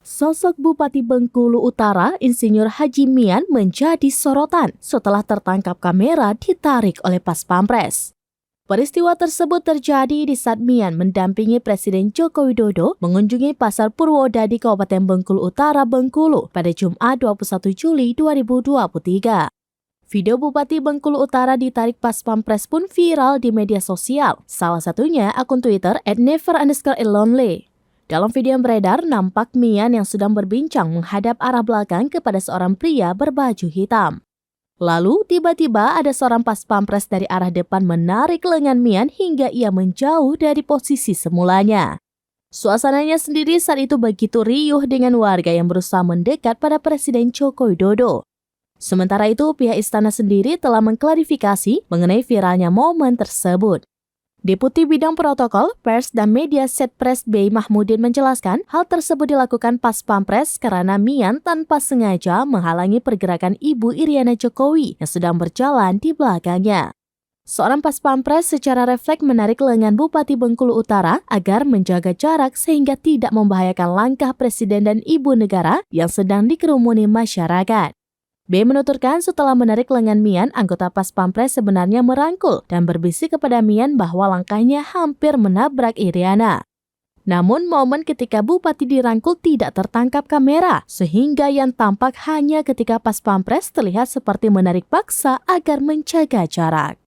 Sosok Bupati Bengkulu Utara, Insinyur Haji Mian menjadi sorotan setelah tertangkap kamera ditarik oleh Pas Pampres. Peristiwa tersebut terjadi di saat Mian mendampingi Presiden Joko Widodo mengunjungi Pasar Purwodadi Kabupaten Bengkulu Utara, Bengkulu pada Jumat 21 Juli 2023. Video Bupati Bengkulu Utara ditarik Pas Pampres pun viral di media sosial, salah satunya akun Twitter @never_alone. Dalam video yang beredar, nampak Mian yang sedang berbincang menghadap arah belakang kepada seorang pria berbaju hitam. Lalu, tiba-tiba ada seorang Pas Pampres dari arah depan menarik lengan Mian hingga ia menjauh dari posisi semulanya. Suasananya sendiri saat itu begitu riuh dengan warga yang berusaha mendekat pada Presiden Joko Widodo. Sementara itu, pihak istana sendiri telah mengklarifikasi mengenai viralnya momen tersebut. Deputi Bidang Protokol, Pers, dan Media Setpres B. Mahmudin menjelaskan hal tersebut dilakukan Pas Pampres karena Mian tanpa sengaja menghalangi pergerakan Ibu Iriana Jokowi yang sedang berjalan di belakangnya. Seorang Pas Pampres secara refleks menarik lengan Bupati Bengkulu Utara agar menjaga jarak sehingga tidak membahayakan langkah Presiden dan Ibu Negara yang sedang dikerumuni masyarakat. B menuturkan setelah menarik lengan Mian, anggota Pas Pampres sebenarnya merangkul dan berbisik kepada Mian bahwa langkahnya hampir menabrak Iriana. Namun momen ketika Bupati dirangkul tidak tertangkap kamera, sehingga yang tampak hanya ketika Pas Pampres terlihat seperti menarik paksa agar menjaga jarak.